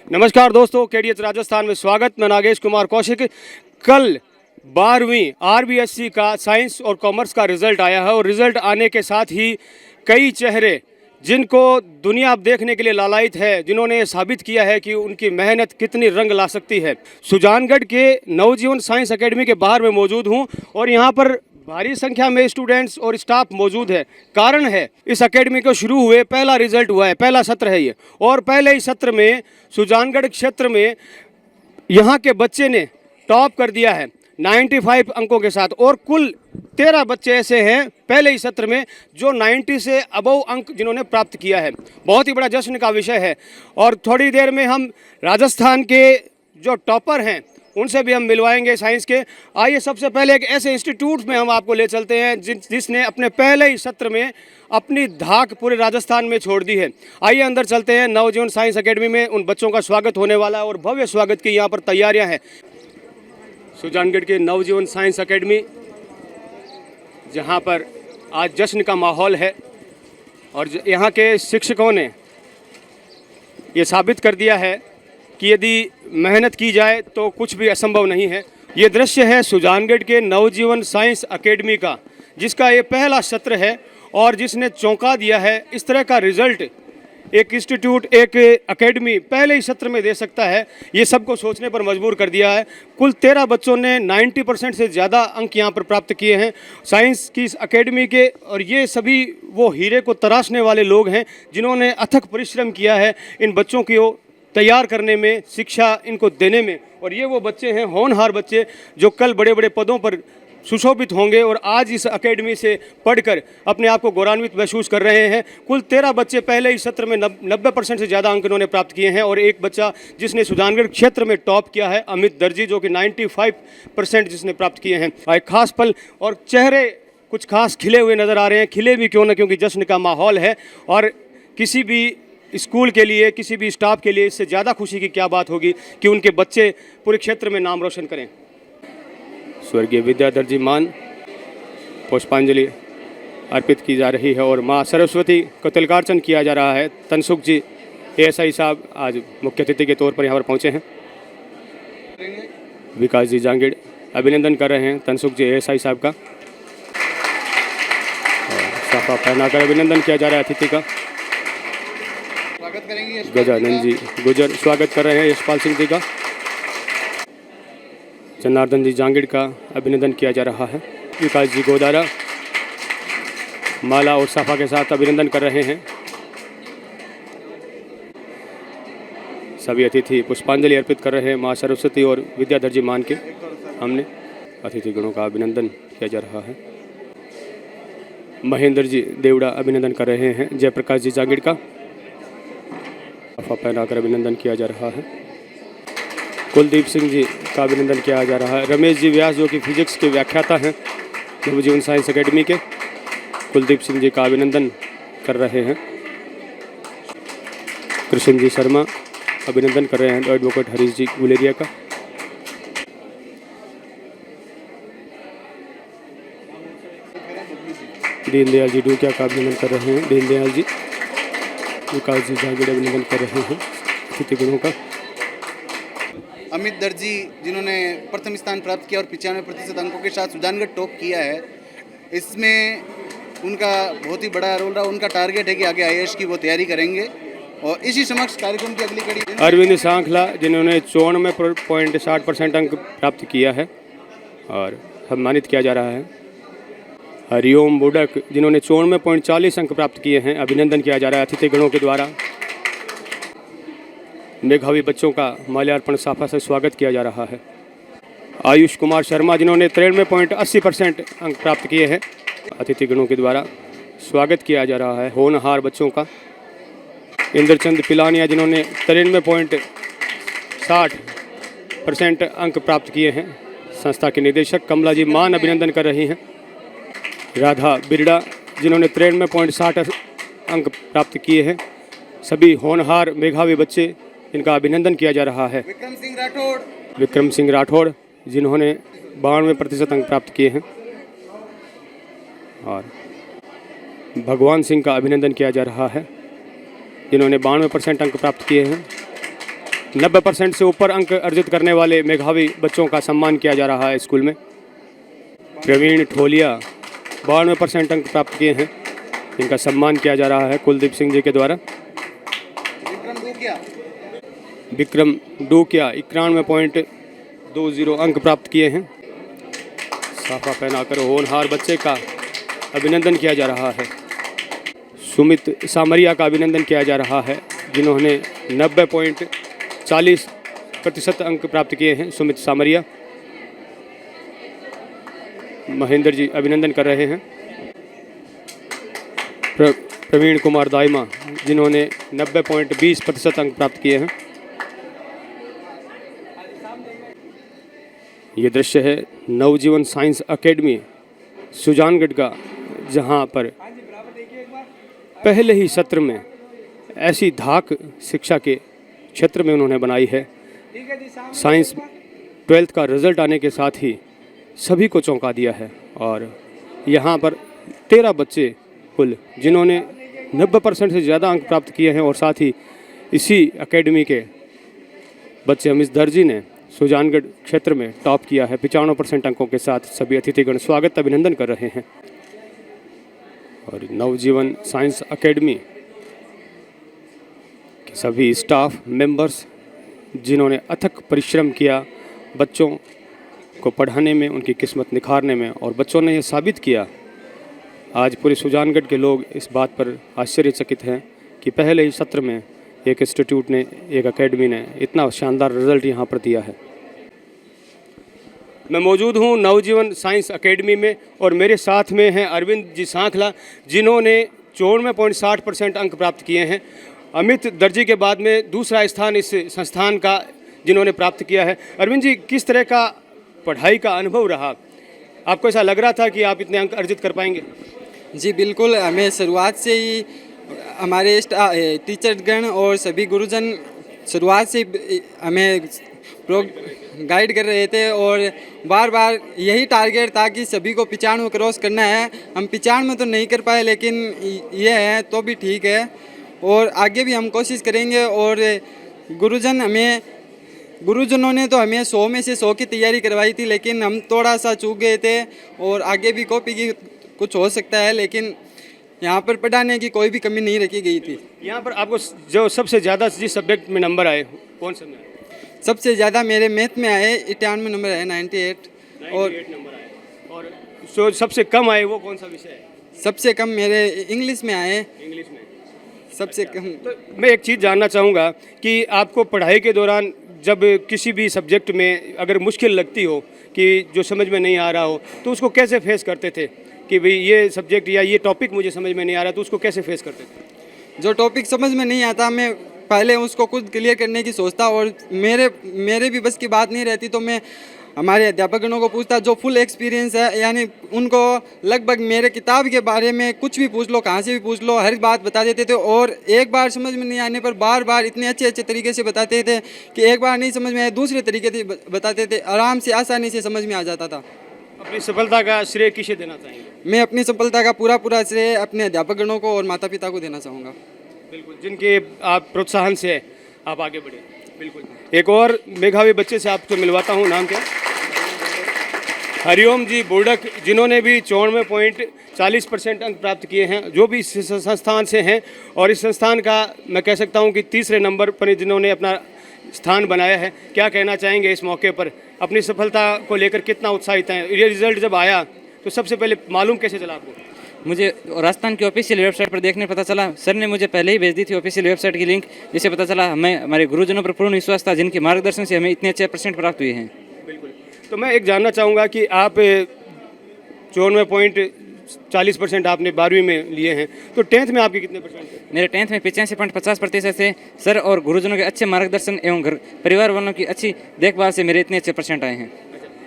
नमस्कार दोस्तों, केडीएच राजस्थान में स्वागत। मैं नागेश कुमार कौशिक। कल 12वीं आरबीएससी का साइंस और कॉमर्स का रिज़ल्ट आया है और रिज़ल्ट आने के साथ ही कई चेहरे जिनको दुनिया अब देखने के लिए लालायित है, जिन्होंने साबित किया है कि उनकी मेहनत कितनी रंग ला सकती है। सुजानगढ़ के नवजीवन साइंस एकेडमी के बाहर में मौजूद हूँ और यहाँ पर भारी संख्या में स्टूडेंट्स और स्टाफ मौजूद है। कारण है, इस एकेडमी को शुरू हुए पहला रिजल्ट हुआ है, पहला सत्र है ये, और पहले ही सत्र में सुजानगढ़ क्षेत्र में यहाँ के बच्चे ने टॉप कर दिया है 95 अंकों के साथ। और कुल 13 बच्चे ऐसे हैं पहले ही सत्र में जो 90 से अबव अंक जिन्होंने प्राप्त किया है। बहुत ही बड़ा जश्न का विषय है। और थोड़ी देर में हम राजस्थान के जो टॉपर हैं उनसे भी हम मिलवाएंगे साइंस के। आइए सबसे पहले एक ऐसे इंस्टीट्यूट में हम आपको ले चलते हैं जिसने अपने पहले ही सत्र में अपनी धाक पूरे राजस्थान में छोड़ दी है। आइए अंदर चलते हैं। नवजीवन साइंस एकेडमी में उन बच्चों का स्वागत होने वाला है और भव्य स्वागत की यहाँ पर तैयारियाँ हैं। सुजानगढ़ के नवजीवन साइंस एकेडमी, जहाँ पर आज जश्न का माहौल है और यहाँ के शिक्षकों ने ये साबित कर दिया है कि यदि मेहनत की जाए तो कुछ भी असंभव नहीं है। ये दृश्य है सुजानगढ़ के नवजीवन साइंस एकेडमी का, जिसका ये पहला सत्र है और जिसने चौंका दिया है। इस तरह का रिजल्ट एक इंस्टीट्यूट, एक एकेडमी पहले ही सत्र में दे सकता है, ये सबको सोचने पर मजबूर कर दिया है। कुल 13 बच्चों ने 90% से ज़्यादा अंक यहाँ पर प्राप्त किए हैं साइंस की इस एकेडमी के। और ये सभी वो हीरे को तराशने वाले लोग हैं जिन्होंने अथक परिश्रम किया है इन बच्चों को तैयार करने में, शिक्षा इनको देने में। और ये वो बच्चे हैं, होनहार बच्चे, जो कल बड़े बड़े पदों पर सुशोभित होंगे और आज इस एकेडमी से पढ़कर अपने आप को गौरवान्वित महसूस कर रहे हैं। कुल 13 बच्चे पहले ही सत्र में 90% से ज़्यादा अंक इन्होंने प्राप्त किए हैं। और एक बच्चा जिसने सुजानगढ़ क्षेत्र में टॉप किया है, अमित दर्जी, जो कि 95% जिसने प्राप्त किए हैं। एक खास पल और चेहरे कुछ खास खिले हुए नज़र आ रहे हैं। खिले भी क्यों ना, क्योंकि जश्न का माहौल है। और किसी भी स्कूल के लिए, किसी भी स्टाफ के लिए इससे ज़्यादा खुशी की क्या बात होगी कि उनके बच्चे पूरे क्षेत्र में नाम रोशन करें। स्वर्गीय विद्याधर जी मान पुष्पांजलि अर्पित की जा रही है और माँ सरस्वती को तिलकार्चन किया जा रहा है। तनसुख जी एएसआई साहब आज मुख्य अतिथि के तौर पर यहाँ पर पहुँचे हैं। विकास जी जांगीड़ अभिनंदन कर रहे हैं तनसुख जी एएसआई साहब का। साफा पहनाकर अभिनंदन किया जा रहा है अतिथि का। गजानंद जी गुजर स्वागत कर रहे हैं यशपाल सिंह जी का। जनार्दन जी जांगीड़ का अभिनंदन किया जा रहा है। विकास जी गोदारा माला और साफा के साथ अभिनंदन कर रहे हैं। सभी अतिथि पुष्पांजलि अर्पित कर रहे हैं माँ सरस्वती और विद्याधर जी मान के। हमने अतिथि गणों का अभिनंदन किया जा रहा है। महेंद्र जी देवड़ा अभिनंदन कर रहे हैं जयप्रकाश जी जांगीड़ का। साफा पहनाकर अभिनंदन किया जा रहा है। कुलदीप सिंह जी का अभिनंदन किया जा रहा है। रमेश जी व्यास, जो कि फिजिक्स के व्याख्याता हैं नवजीवन साइंस एकेडमी के, कुलदीप सिंह जी का अभिनंदन कर रहे हैं। कृष्ण जी शर्मा अभिनंदन कर रहे हैं एडवोकेट हरीश जी गुलेरिया का। दीनदयाल जी डूकिया का अभिनंदन कर रहे हैं दीनदयाल जी। विकास जी जागीड़ अभिनंदन कर रहे हैं अतिथि गणों का। अमित दर्जी, जिन्होंने प्रथम स्थान प्राप्त किया और 95% अंकों के साथ सुजानगढ़ टॉप किया है, इसमें उनका बहुत ही बड़ा रोल रहा। उनका टारगेट है कि आगे आईएएस की वो तैयारी करेंगे। और इसी समक्ष कार्यक्रम की अगली कड़ी अरविंद सांखला, जिन्होंने 94.60% अंक प्राप्त किया है और सम्मानित किया जा रहा है। हरिओम बुडक, जिन्होंने 94.40 अंक प्राप्त किए हैं, अभिनंदन किया जा रहा है अतिथि गणों के द्वारा। मेघावी बच्चों का माल्यार्पण साफा से स्वागत किया जा रहा है। आयुष कुमार शर्मा, जिन्होंने 93.80% अंक प्राप्त किए हैं, अतिथि गणों के द्वारा स्वागत किया जा रहा है होनहार बच्चों का। इंद्रचंद पिलानिया, जिन्होंने 93.60% अंक प्राप्त किए हैं, संस्था के निदेशक। कमला जी मान अभिनंदन कर रही हैं। राधा बिरड़ा, जिन्होंने 93.60 अंक प्राप्त किए हैं। सभी होनहार मेघावी बच्चे, इनका अभिनंदन किया जा रहा है। विक्रम सिंह राठौड़, जिन्होंने 92% अंक प्राप्त किए हैं। और भगवान सिंह का अभिनंदन किया जा रहा है, जिन्होंने 92% अंक प्राप्त किए हैं। 90% से ऊपर अंक अर्जित करने वाले मेधावी बच्चों का सम्मान किया जा रहा है स्कूल में। प्रवीण ठोलिया 92% अंक प्राप्त किए हैं, इनका सम्मान किया जा रहा है कुलदीप सिंह जी के द्वारा। विक्रम डूकिया 91.20 अंक प्राप्त किए हैं। साफा पहनाकर होनहार बच्चे का अभिनंदन किया जा रहा है। सुमित सामरिया का अभिनंदन किया जा रहा है, जिन्होंने 90.40% अंक प्राप्त किए हैं। सुमित सामरिया, महेंद्र जी अभिनंदन कर रहे हैं। प्रवीण कुमार दाइमा, जिन्होंने 90.20% अंक प्राप्त किए हैं। ये दृश्य है नवजीवन साइंस एकेडमी सुजानगढ़ का, जहां पर पहले ही सत्र में ऐसी धाक शिक्षा के क्षेत्र में उन्होंने बनाई है। साइंस 12th का रिजल्ट आने के साथ ही सभी को चौंका दिया है और यहाँ पर 13 बच्चे कुल जिन्होंने 90% से ज़्यादा अंक प्राप्त किए हैं और साथ ही इसी एकेडमी के बच्चे अमित दर्जी ने सुजानगढ़ क्षेत्र में टॉप किया है 95% अंकों के साथ। सभी अतिथिगण स्वागत अभिनंदन कर रहे हैं। और नवजीवन साइंस एकेडमी के सभी स्टाफ मेंबर्स जिन्होंने अथक परिश्रम किया बच्चों को पढ़ाने में, उनकी किस्मत निखारने में, और बच्चों ने ये साबित किया। आज पूरे सुजानगढ़ के लोग इस बात पर आश्चर्यचकित हैं कि पहले ही सत्र में एक इंस्टीट्यूट ने, एक एकेडमी ने इतना शानदार रिजल्ट यहाँ पर दिया है। मैं मौजूद हूँ नवजीवन साइंस एकेडमी में और मेरे साथ में हैं अरविंद जी सांखला, जिन्होंने 94.60% अंक प्राप्त किए हैं। अमित दर्जी के बाद में दूसरा स्थान इस संस्थान का जिन्होंने प्राप्त किया है। अरविंद जी, किस तरह का पढ़ाई का अनुभव रहा? आपको ऐसा लग रहा था कि आप इतने अंक अर्जित कर पाएंगे? जी बिल्कुल, हमें शुरुआत से ही हमारे टीचरगण और सभी गुरुजन शुरुआत से हमें गाइड कर रहे थे और बार बार यही टारगेट था कि सभी को 95 क्रॉस करना है। हम 95 तो नहीं कर पाए, लेकिन ये है तो भी ठीक है और आगे भी हम कोशिश करेंगे। और गुरुजनों ने तो हमें 100 में से 100 की तैयारी करवाई थी, लेकिन हम थोड़ा सा चूक गए थे और आगे भी कॉपी की कुछ हो सकता है, लेकिन यहाँ पर पढ़ाने की कोई भी कमी नहीं रखी गई थी। यहाँ पर आपको जो सबसे ज़्यादा जिस सब्जेक्ट में नंबर आए, कौन से में? सबसे ज़्यादा मेरे मैथ में आए 98 नंबर है, 98 और नंबर आए। और जो सबसे कम आए वो कौन सा विषय है? सबसे कम मेरे इंग्लिश में आए। इंग्लिश में सबसे कम। तो मैं एक चीज़ जानना चाहूँगा कि आपको पढ़ाई के दौरान जब किसी भी सब्जेक्ट में अगर मुश्किल लगती हो कि जो समझ में नहीं आ रहा हो, तो उसको कैसे फेस करते थे कि भाई ये सब्जेक्ट या ये टॉपिक मुझे समझ में नहीं आ रहा, तो उसको कैसे फेस करते थे? जो टॉपिक समझ में नहीं आता मैं पहले उसको खुद क्लियर करने की सोचता और मेरे भी बस की बात नहीं रहती तो मैं हमारे अध्यापकगणों को पूछता जो फुल एक्सपीरियंस है, यानी उनको लगभग मेरे किताब के बारे में कुछ भी पूछ लो, कहाँ से भी पूछ लो, हर बात बता देते थे। और एक बार समझ में नहीं आने पर बार बार इतने अच्छे तरीके से बताते थे कि एक बार नहीं समझ में आए दूसरे तरीके से बताते थे, आराम से आसानी से समझ में आ जाता था। अपनी सफलता का श्रेय किसे देना चाहेंगे? मैं अपनी सफलता का पूरा श्रेय अपने अध्यापकगणों को और माता पिता को देना चाहूँगा। बिल्कुल, जिनके आप प्रोत्साहन से आप आगे बढ़े। बिल्कुल, एक और मेधावी बच्चे से आपको मिलवाता हूँ। नाम क्या? हरिओम जी बुर्डक, जिन्होंने भी 94.40% अंक प्राप्त किए हैं, जो भी इस संस्थान से हैं और इस संस्थान का मैं कह सकता हूँ कि तीसरे नंबर पर जिन्होंने अपना स्थान बनाया है। क्या कहना चाहेंगे इस मौके पर? अपनी सफलता को लेकर कितना उत्साहित हैं? ये रिजल्ट जब आया तो सबसे पहले मालूम कैसे चला आपको? मुझे राजस्थान की ऑफिशियल वेबसाइट पर देखने पता चला। सर ने मुझे पहले ही भेज दी थी ऑफिशियल वेबसाइट की लिंक, जिससे पता चला हमें हमारे गुरुजनों पर पूर्ण विश्वास था, जिनके मार्गदर्शन से हमें इतने अच्छे % प्राप्त हुए हैं। बिल्कुल, तो मैं एक जानना चाहूँगा कि आप 94.40% आपने 12वीं में लिए हैं, तो 10th में आपके कितने %? मेरे 10th में 85.50% थे। सर और गुरुजनों के अच्छे मार्गदर्शन एवं परिवार वालों की अच्छी देखभाल से मेरे इतने अच्छे % आए हैं।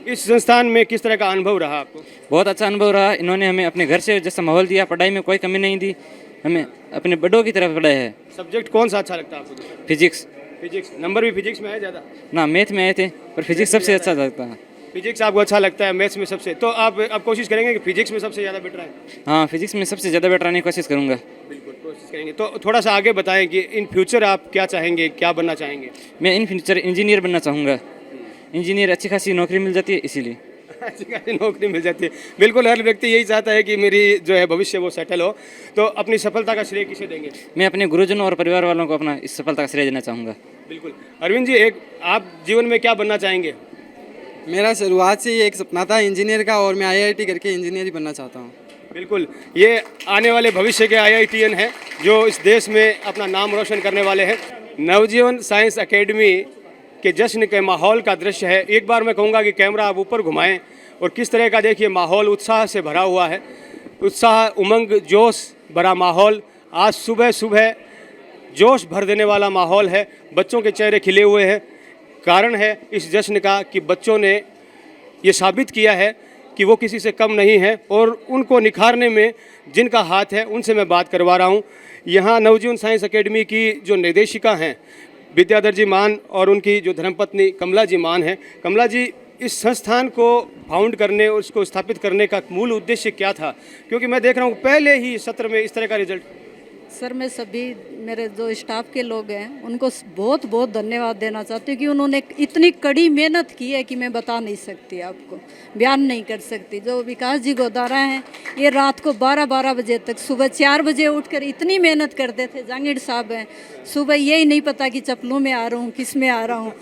इस संस्थान में किस तरह का अनुभव रहा आपको? बहुत अच्छा अनुभव रहा। इन्होंने हमें अपने घर से जैसा माहौल दिया, पढ़ाई में कोई कमी नहीं दी, हमें अपने बड़ों की तरफ पढ़ाया है। सब्जेक्ट कौन सा अच्छा लगता है आपको? फिजिक्स। नंबर भी फिजिक्स में आए ज़्यादा? ना, मैथ में आए थे, पर फिजिक्स सबसे अच्छा लगता है। फिजिक्स आपको अच्छा लगता है, मैथ्स में सबसे? तो आप कोशिश करेंगे कि फिजिक्स में सबसे ज़्यादा बेटर आए? हाँ, फिजिक्स में सबसे ज़्यादा बेटर आने की कोशिश करूँगा। बिल्कुल, तो कोशिश करेंगे। तो थोड़ा सा आगे बताएं कि इन फ्यूचर आप क्या चाहेंगे, क्या बनना चाहेंगे? मैं इन फ्यूचर इंजीनियर बनना चाहूँगा। इंजीनियर अच्छी खासी नौकरी मिल जाती है इसीलिए। अच्छी खासी नौकरी मिल जाती है। बिल्कुल हर व्यक्ति यही चाहता है कि मेरी जो है भविष्य वो सेटल हो। तो अपनी सफलता का श्रेय किसे देंगे? मैं अपने गुरुजनों और परिवार वालों को अपना इस सफलता का श्रेय देना चाहूँगा। बिल्कुल। अरविंद जी, एक आप जीवन में क्या बनना चाहेंगे? मेरा शुरुआत से ही एक सपना था इंजीनियर का, और मैं आईआईटी करके इंजीनियर ही बनना चाहता हूँ। बिल्कुल, ये आने वाले भविष्य के IITian हैं जो इस देश में अपना नाम रोशन करने वाले हैं। नवजीवन साइंस एकेडमी के जश्न के माहौल का दृश्य है। एक बार मैं कहूँगा कि कैमरा आप ऊपर घुमाएं और किस तरह का देखिए माहौल उत्साह से भरा हुआ है। उत्साह, उमंग, जोश भरा माहौल। आज सुबह सुबह जोश भर देने वाला माहौल है। बच्चों के चेहरे खिले हुए हैं। कारण है इस जश्न का कि बच्चों ने ये साबित किया है कि वो किसी से कम नहीं है, और उनको निखारने में जिनका हाथ है उनसे मैं बात करवा रहा हूँ। यहाँ नवजीवन साइंस एकेडमी की जो निर्देशिका हैं विद्याधर जी मान और उनकी जो धर्मपत्नी कमला जी मान हैं। कमला जी, इस संस्थान को फाउंड करने और उसको स्थापित करने का मूल उद्देश्य क्या था? क्योंकि मैं देख रहा हूँ पहले ही सत्र में इस तरह का रिजल्ट। सर, मैं सभी मेरे जो स्टाफ के लोग हैं उनको बहुत बहुत धन्यवाद देना चाहती हूँ कि उन्होंने इतनी कड़ी मेहनत की है कि मैं बता नहीं सकती, आपको बयान नहीं कर सकती। जो विकास जी गोदारा हैं, ये रात को 12-12 बजे तक, सुबह 4 बजे उठकर इतनी मेहनत करते थे। जहांगीर साहब हैं, सुबह यही नहीं पता कि चप्पलों में आ रहा हूँ, किस में आ रहा हूँ,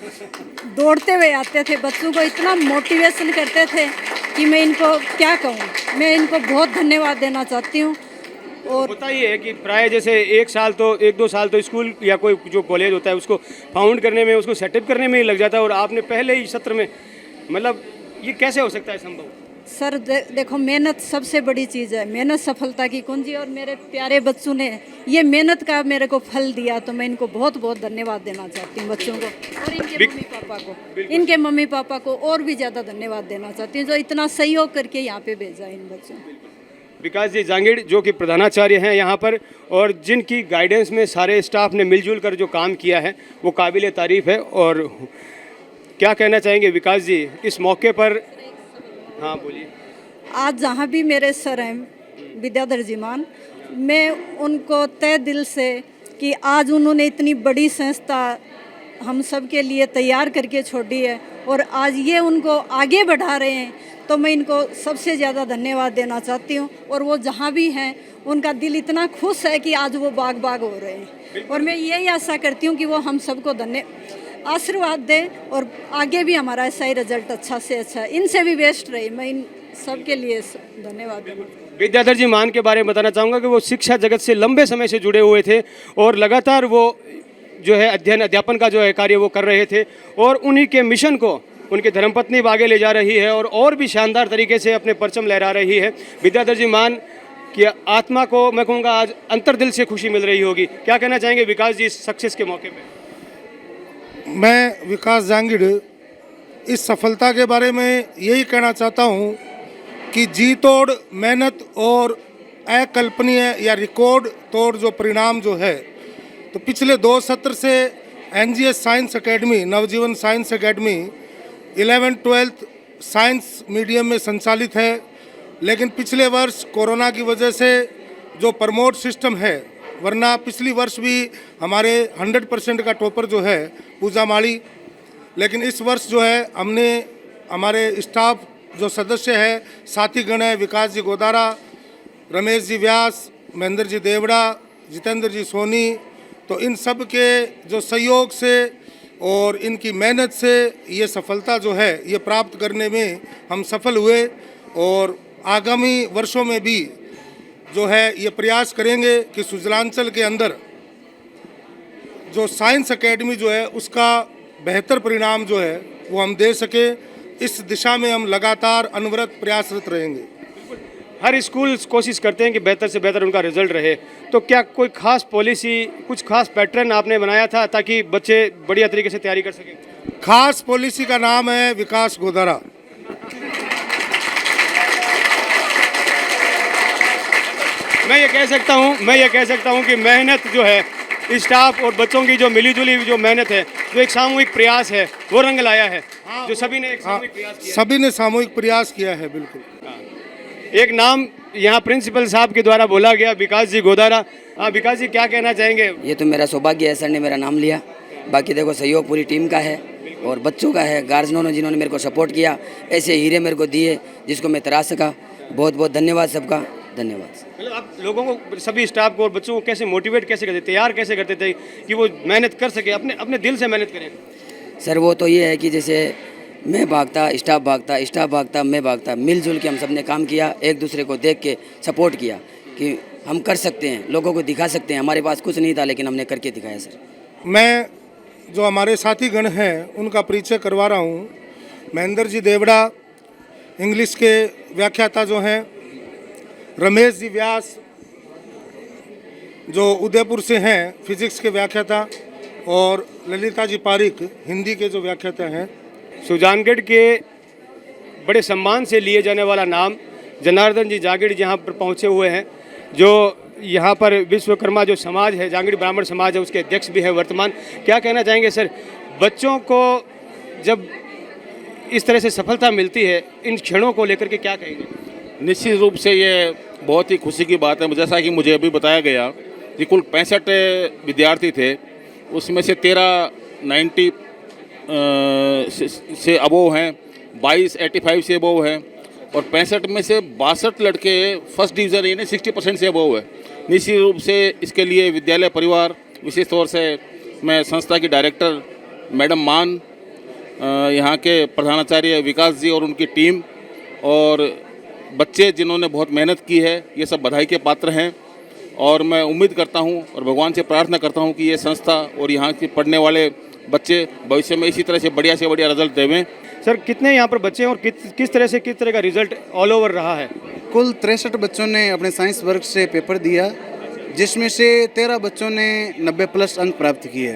दौड़ते हुए आते थे। बच्चों को इतना मोटिवेशन करते थे कि मैं इनको क्या कहूँ। मैं इनको बहुत धन्यवाद देना चाहती हूँ। और होता ही है कि प्राय जैसे 1-2 साल तो स्कूल या कोई जो कॉलेज होता है उसको फाउंड करने में, उसको सेटअप करने में ही लग जाता है, और आपने पहले ही सत्र में, मतलब ये कैसे हो सकता है संभव? सर देखो, मेहनत सबसे बड़ी चीज़ है। मेहनत सफलता की कुंजी, और मेरे प्यारे बच्चों ने ये मेहनत का मेरे को फल दिया, तो मैं इनको बहुत बहुत धन्यवाद देना चाहती हूँ, बच्चों को और इनके मम्मी पापा को। इनके मम्मी पापा को और भी ज़्यादा धन्यवाद देना चाहती हूँ जो इतना सहयोग करके यहाँ पे भेजा इन बच्चों को। विकास जी जांगीड़ जो कि प्रधानाचार्य हैं यहाँ पर, और जिनकी गाइडेंस में सारे स्टाफ ने मिलजुल कर जो काम किया है वो काबिल तारीफ़ है। और क्या कहना चाहेंगे विकास जी इस मौके पर? हाँ बोलिए। आज जहाँ भी मेरे सर हैं विद्याधर जी मान, मैं उनको तहे दिल से कि आज उन्होंने इतनी बड़ी संस्था हम सब के लिए तैयार करके छोड़ी है और आज ये उनको आगे बढ़ा रहे हैं, तो मैं इनको सबसे ज़्यादा धन्यवाद देना चाहती हूँ। और वो जहाँ भी हैं उनका दिल इतना खुश है कि आज वो बाग बाग हो रहे हैं, और मैं यही आशा करती हूँ कि वो हम सबको आशीर्वाद दें और आगे भी हमारा ऐसा ही रिजल्ट अच्छा से अच्छा, इनसे भी बेस्ट रहे। मैं इन सब के लिए धन्यवाद देना। विद्याधर जी मान के बारे में बताना चाहूँगा कि वो शिक्षा जगत से लंबे समय से जुड़े हुए थे और लगातार वो जो है अध्ययन अध्यापन का जो है कार्य वो कर रहे थे, और उन्हीं के मिशन को उनकी धर्मपत्नी आगे ले जा रही है और भी शानदार तरीके से अपने परचम लहरा रही है। विद्याधर जी मान की आत्मा को मैं कहूँगा आज अंतर्दिल से खुशी मिल रही होगी। क्या कहना चाहेंगे विकास जी इस सक्सेस के मौके पे? मैं विकास जांगीड़ इस सफलता के बारे में यही कहना चाहता हूँ कि जी तोड़ मेहनत और अकल्पनीय या रिकॉर्ड तोड़ जो परिणाम जो है, तो पिछले 2 सत्र से NGS science academy, Navjeevan science academy 11th-12th science medium में संचालित है। लेकिन पिछले वर्ष कोरोना की वजह से जो प्रमोट सिस्टम है, वरना पिछली वर्ष भी हमारे 100% का टॉपर जो है पूजा माली, लेकिन इस वर्ष जो है हमने हमारे स्टाफ जो सदस्य है, साथीगण है, विकास जी गोदारा, रमेश जी व्यास, महेंद्र जी देवड़ा, जितेंद्र जी सोनी, तो इन सब के जो सहयोग से और इनकी मेहनत से ये सफलता जो है ये प्राप्त करने में हम सफल हुए। और आगामी वर्षों में भी जो है ये प्रयास करेंगे कि सुजलांचल के अंदर जो साइंस एकेडमी जो है उसका बेहतर परिणाम जो है वो हम दे सके। इस दिशा में हम लगातार अनवरत प्रयासरत रहेंगे। हर स्कूल कोशिश करते हैं कि बेहतर से बेहतर उनका रिजल्ट रहे, तो क्या कोई खास पॉलिसी, कुछ खास पैटर्न आपने बनाया था ताकि बच्चे बढ़िया तरीके से तैयारी कर सकें? खास पॉलिसी का नाम है विकास गोदारा। मैं ये कह सकता हूँ कि मेहनत जो है स्टाफ और बच्चों की जो मिलीजुली जो मेहनत है, जो एक सामूहिक प्रयास है वो रंग लाया है। जो सभी ने एक सामूहिक प्रयास किया है। सभी ने सामूहिक प्रयास किया है, बिल्कुल। एक नाम यहाँ प्रिंसिपल साहब के द्वारा बोला गया, विकास जी गोदारा। हाँ विकास जी, क्या कहना चाहेंगे? ये तो मेरा सौभाग्य है, सर ने मेरा नाम लिया। बाकी देखो सहयोग पूरी टीम का है और बच्चों का है, गार्जियनों ने जिन्होंने मेरे को सपोर्ट किया, ऐसे हीरे मेरे को दिए जिसको मैं तराश सका। बहुत बहुत धन्यवाद सबका, धन्यवाद। मतलब आप लोगों को, सभी स्टाफ को और बच्चों को कैसे मोटिवेट कैसे करते, तैयार कैसे करते थे कि वो मेहनत कर सके, अपने अपने दिल से मेहनत करें? सर वो तो ये है कि जैसे मैं भागता, स्टाफ भागता, मैं भागता, मिलजुल के हम सब ने काम किया, एक दूसरे को देख के सपोर्ट किया कि हम कर सकते हैं, लोगों को दिखा सकते हैं। हमारे पास कुछ नहीं था लेकिन हमने करके दिखाया सर। मैं जो हमारे साथी गण हैं उनका परिचय करवा रहा हूँ। महेंद्र जी देवड़ा इंग्लिश के व्याख्याता जो हैं, रमेश जी व्यास जो उदयपुर से हैं फिजिक्स के व्याख्याता, और ललिता जी पारिक हिंदी के जो व्याख्याता हैं। सुजानगढ़ के बड़े सम्मान से लिए जाने वाला नाम जनार्दन जी जांगिड़ यहाँ पर पहुँचे हुए हैं, जो यहाँ पर विश्वकर्मा जो समाज है, जांगिड़ ब्राह्मण समाज है, उसके अध्यक्ष भी है वर्तमान। क्या कहना चाहेंगे सर, बच्चों को जब इस तरह से सफलता मिलती है, इन क्षणों को लेकर के क्या कहेंगे? निश्चित रूप से ये बहुत ही खुशी की बात है। जैसा कि मुझे अभी बताया गया कि कुल 65 विद्यार्थी थे, उसमें से 13 90 से अबोव हैं, 22 85 से अबोव हैं, और 65 में से 62 लड़के फर्स्ट डिवीज़न यानी 60% से अबोव है। निश्चित रूप से इसके लिए विद्यालय परिवार, विशेष तौर से मैं संस्था की डायरेक्टर मैडम मान, यहाँ के प्रधानाचार्य विकास जी और उनकी टीम, और बच्चे जिन्होंने बहुत मेहनत की है, ये सब बधाई के पात्र हैं। और मैं उम्मीद करता हूँ और भगवान से प्रार्थना करता हूँ कि ये संस्था और यहाँ के पढ़ने वाले बच्चे भविष्य में इसी तरह से बढ़िया रिजल्ट देवें। सर कितने यहाँ पर बच्चे हैं और किस तरह का रिजल्ट ऑल ओवर रहा है? कुल 63 बच्चों ने अपने साइंस वर्ग से पेपर दिया, जिसमें से 13 बच्चों ने 90+ अंक प्राप्त किए।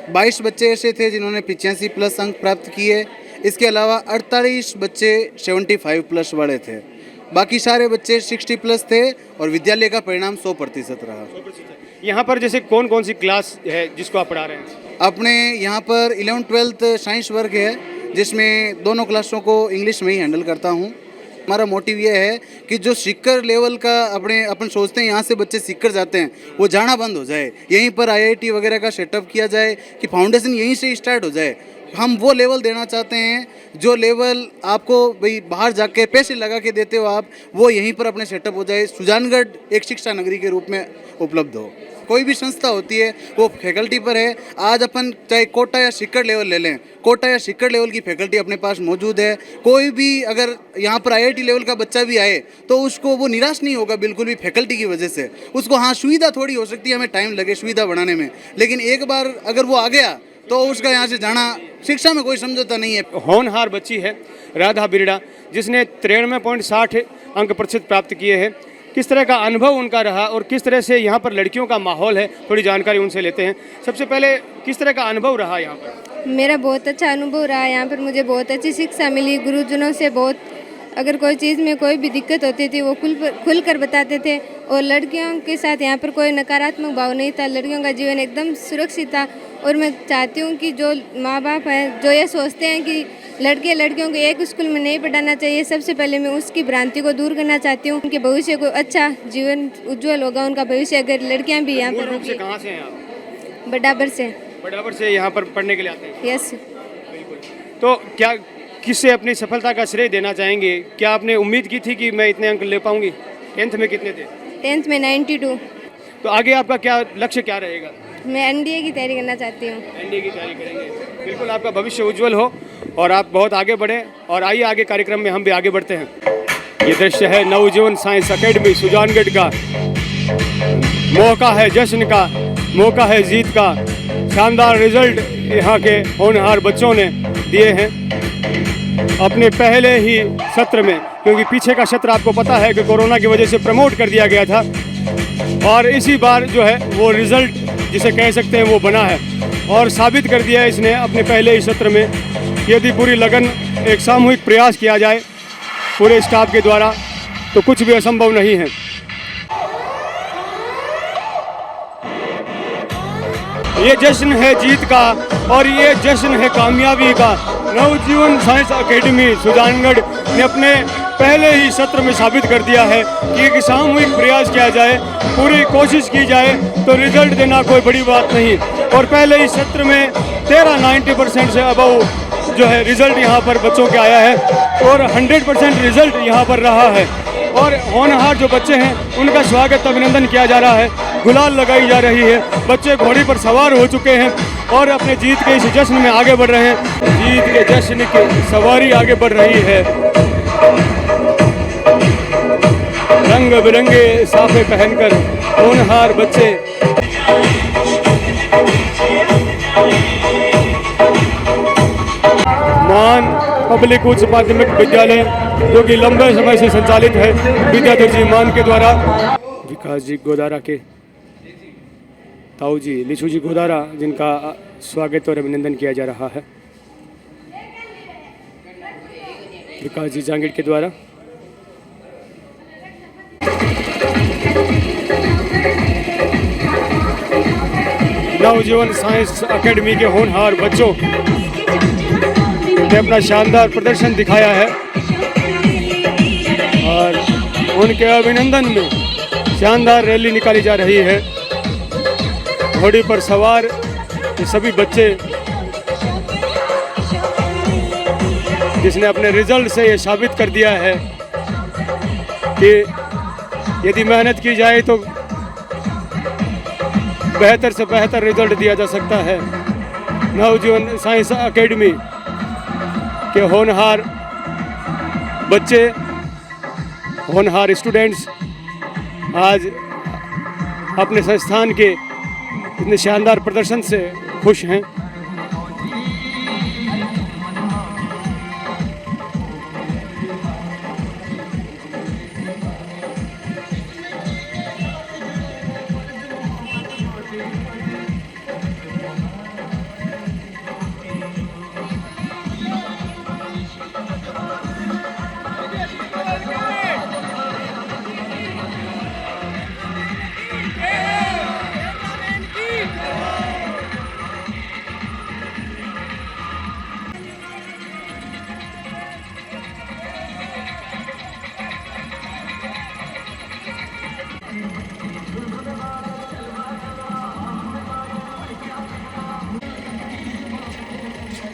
22 बच्चे ऐसे थे जिन्होंने 85+ अंक प्राप्त किए। इसके अलावा 48 बच्चे 75+ वाले थे। बाकी सारे बच्चे 60+ थे और विद्यालय का परिणाम 100% रहा। यहाँ पर जैसे कौन कौन सी क्लास है जिसको आप पढ़ा रहे हैं? अपने यहाँ पर 11th-12th साइंस वर्ग है, जिसमें दोनों क्लासों को इंग्लिश में ही हैंडल करता हूँ। हमारा मोटिव ये है कि जो सीकर लेवल का अपन सोचते हैं यहाँ से बच्चे सीकर जाते हैं, वो जाना बंद हो जाए। यहीं पर IIT वगैरह का सेटअप किया जाए कि फाउंडेशन यहीं से स्टार्ट हो जाए। हम वो लेवल देना चाहते हैं जो लेवल आपको भाई बाहर जाके पैसे लगा के देते हो आप, वो यहीं पर अपने सेटअप हो जाए। सुजानगढ़ एक शिक्षा नगरी के रूप में उपलब्ध हो। कोई भी संस्था होती है वो फैकल्टी पर है। आज अपन चाहे कोटा या सीकर लेवल ले लें, कोटा या सीकर लेवल की फैकल्टी अपने पास मौजूद है। कोई भी अगर यहाँ पर IIT लेवल का बच्चा भी आए तो उसको वो निराश नहीं होगा बिल्कुल भी फैकल्टी की वजह से। उसको हाँ सुविधा थोड़ी हो सकती है, हमें टाइम लगे सुविधा बढ़ाने में, लेकिन एक बार अगर वो आ गया तो उसका यहाँ से जाना, शिक्षा में कोई समझौता नहीं है। होनहार बच्ची है राधा बिरड़ा, जिसने 93.60 अंक प्रतिशत प्राप्त किए हैं। किस तरह का अनुभव उनका रहा और किस तरह से यहाँ पर लड़कियों का माहौल है, थोड़ी जानकारी उनसे लेते हैं। सबसे पहले किस तरह का अनुभव रहा यहाँ पर? मेरा बहुत अच्छा अनुभव रहा। यहाँ पर मुझे बहुत अच्छी शिक्षा मिली गुरुजनों से। बहुत अगर कोई चीज़ में कोई भी दिक्कत होती थी वो खुल कर बताते थे, और लड़कियों के साथ यहाँ पर कोई नकारात्मक भाव नहीं था। लड़कियों का जीवन एकदम सुरक्षित था। और मैं चाहती हूँ कि जो माँ बाप हैं जो ये सोचते हैं कि लड़कियों को एक स्कूल में नहीं पढ़ाना चाहिए, सबसे पहले मैं उसकी भ्रांति को दूर करना चाहती हूँ। उनके भविष्य को अच्छा जीवन उज्जवल होगा उनका भविष्य अगर लड़कियाँ भी यहाँ पर होंगी। कहाँ से हैं आप? बराबर से यहाँ पर पढ़ने के लिए आते हैं? यस। तो क्या किससे अपनी सफलता का श्रेय देना चाहेंगे? क्या आपने उम्मीद की थी कि मैं इतने अंक ले पाऊंगी? 10th में कितने थे? 10th में 92। तो आगे आपका क्या लक्ष्य क्या रहेगा? मैं NDA की तैयारी करना चाहती हूँ। NDA की तैयारी करेंगे। बिल्कुल आपका भविष्य उज्जवल हो और आप बहुत आगे बढ़ें। और आइए आगे कार्यक्रम में हम भी आगे बढ़ते हैं। ये दृश्य है नवजीवन साइंस अकेडमी सुजानगढ़ का। मौका है जश्न का, मौका है जीत का। शानदार रिजल्ट यहाँ के होनहार बच्चों ने दिए हैं अपने पहले ही सत्र में, क्योंकि पीछे का सत्र आपको पता है कि कोरोना की वजह से प्रमोट कर दिया गया था, और इसी बार जो है वो रिज़ल्ट जिसे कह सकते हैं वो बना है। और साबित कर दिया है इसने अपने पहले ही सत्र में कि यदि पूरी लगन, एक सामूहिक प्रयास किया जाए पूरे स्टाफ के द्वारा तो कुछ भी असंभव नहीं है। ये जश्न है जीत का और ये जश्न है कामयाबी का। नवजीवन साइंस अकेडमी सुजानगढ़ ने अपने पहले ही सत्र में साबित कर दिया है कि एक सामूहिक प्रयास किया जाए, पूरी कोशिश की जाए तो रिजल्ट देना कोई बड़ी बात नहीं। और पहले ही सत्र में 90% से अबव जो है रिजल्ट यहाँ पर बच्चों के आया है और 100% रिजल्ट यहाँ पर रहा है। और होनहार जो बच्चे हैं उनका स्वागत अभिनंदन किया जा रहा है, गुलाल लगाई जा रही है, बच्चे घोड़ी पर सवार हो चुके हैं और अपने जीत के इस जश्न में आगे बढ़ रहे हैं। जीत के जश्न की सवारी आगे बढ़ रही है। रंग बिरंगे साफे पहनकर होनहार बच्चे मान पब्लिक उच्च माध्यमिक विद्यालय जो कि लंबे समय से संचालित है विद्याधर जी मान के द्वारा, विकास जी गोदारा के ताऊ जी लिचू जी गोदारा जिनका स्वागत और अभिनंदन किया जा रहा है विकास जी जांगीर के द्वारा। नवजीवन साइंस एकेडमी के होनहार बच्चों ने अपना शानदार प्रदर्शन दिखाया है और उनके अभिनंदन में शानदार रैली निकाली जा रही है। घोड़ी पर सवार ये सभी बच्चे जिसने अपने रिजल्ट से ये साबित कर दिया है कि यदि मेहनत की जाए तो बेहतर से बेहतर रिजल्ट दिया जा सकता है। नवजीवन साइंस एकेडमी के होनहार बच्चे, होनहार स्टूडेंट्स आज अपने संस्थान के इतने शानदार प्रदर्शन से खुश हैं।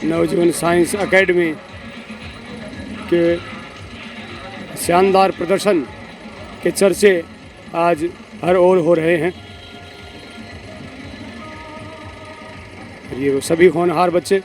नवजीवन साइंस एकेडमी के शानदार प्रदर्शन के चर्चे आज हर ओर हो रहे हैं। ये वो सभी होनहार बच्चे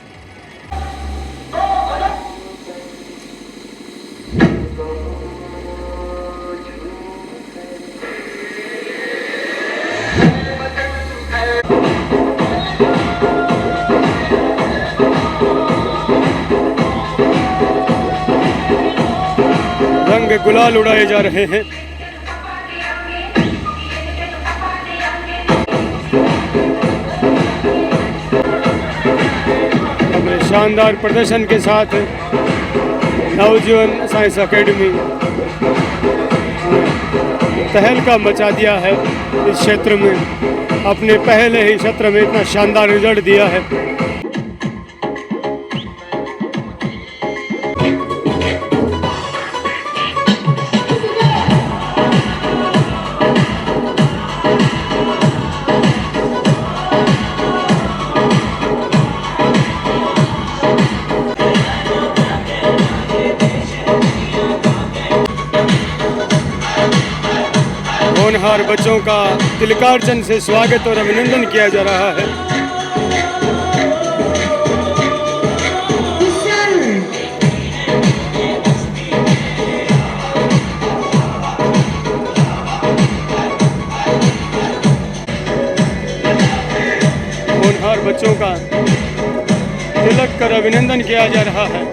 रंग गुलाल उड़ाए जा रहे हैं। अपने शानदार प्रदर्शन के साथ नवजीवन साइंस एकेडमी तहलका मचा दिया है इस क्षेत्र में। अपने पहले ही सत्र में इतना शानदार रिजल्ट दिया है। होनहार बच्चों का तिलकार्चन से स्वागत और अभिनंदन किया जा रहा है। होनहार बच्चों का तिलक कर अभिनंदन किया जा रहा है।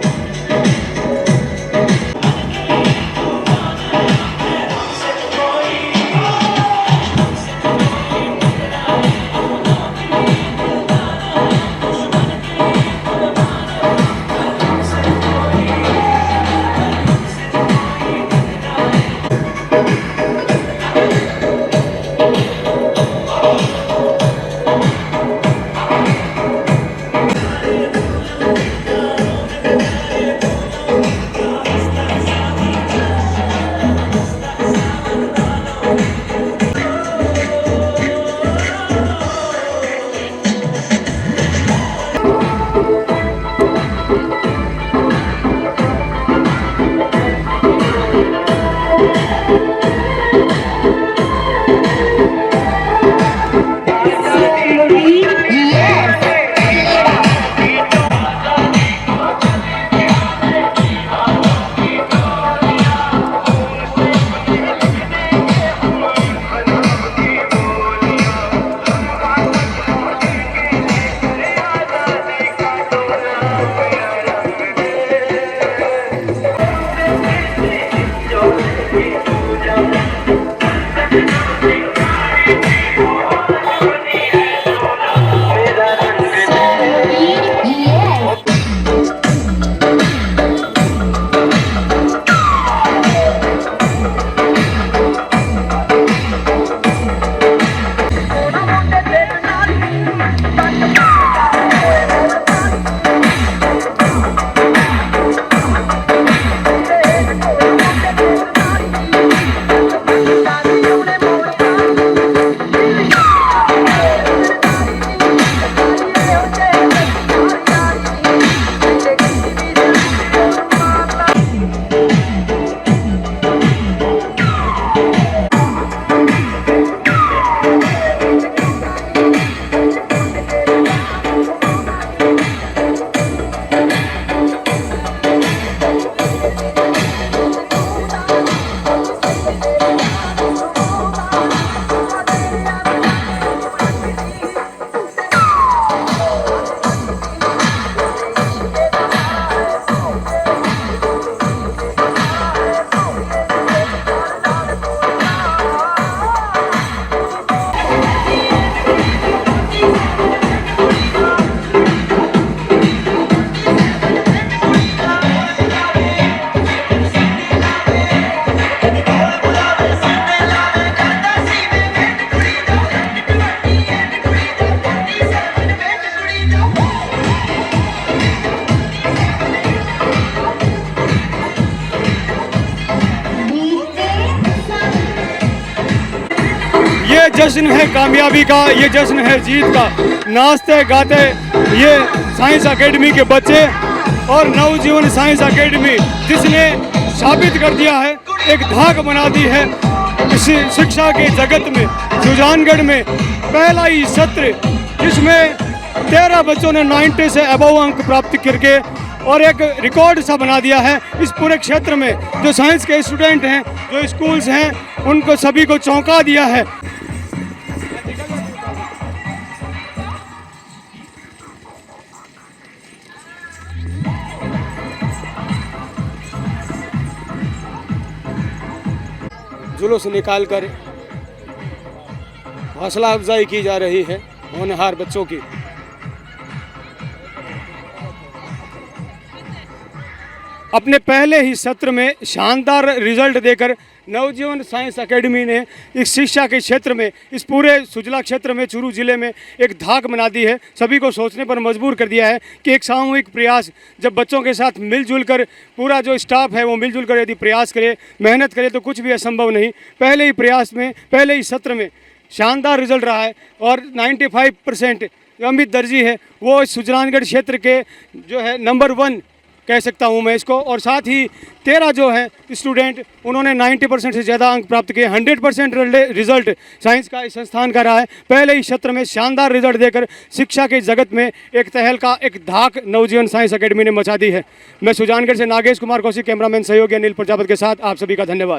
जश्न है कामयाबी का, ये जश्न है जीत का। नाचते गाते ये साइंस एकेडमी के बच्चे और नवजीवन साइंस एकेडमी जिसने साबित कर दिया है, एक धाक बना दी है इस शिक्षा के जगत में। सुजानगढ़ में पहला ही सत्र जिसमें 13 बच्चों ने 90 से अबव अंक प्राप्त करके और एक रिकॉर्ड सा बना दिया है इस पूरे क्षेत्र में। जो साइंस के स्टूडेंट हैं, जो स्कूल्स हैं, उनको सभी को चौंका दिया है। जुलूस निकालकर हौसला अफजाई की जा रही है होनहार बच्चों की। अपने पहले ही सत्र में शानदार रिजल्ट देकर नवजीवन साइंस एकेडमी ने इस शिक्षा के क्षेत्र में, इस पूरे सुजला क्षेत्र में, चूरू जिले में एक धाक बना दी है। सभी को सोचने पर मजबूर कर दिया है कि एक सामूहिक प्रयास जब बच्चों के साथ मिलजुल कर, पूरा जो स्टाफ है वो मिलजुल कर यदि प्रयास करे, मेहनत करे तो कुछ भी असंभव नहीं। पहले ही प्रयास में, पहले ही सत्र में शानदार रिजल्ट रहा है और 95% जो अमित दर्जी है वो इस सुजानगढ़ क्षेत्र के जो है नंबर 1 कह सकता हूँ मैं इसको। और साथ ही 13 जो हैं स्टूडेंट, उन्होंने 90% से ज़्यादा अंक प्राप्त किए। 100% रिजल्ट साइंस का इस संस्थान का रहा है। पहले ही सत्र में शानदार रिजल्ट देकर शिक्षा के जगत में एक तहलका, एक धाक नवजीवन साइंस एकेडमी ने मचा दी है। मैं सुजानगढ़ से नागेश कुमार कौशिक, कैमरामैन सहयोगी अनिल प्रजापति के साथ आप सभी का धन्यवाद।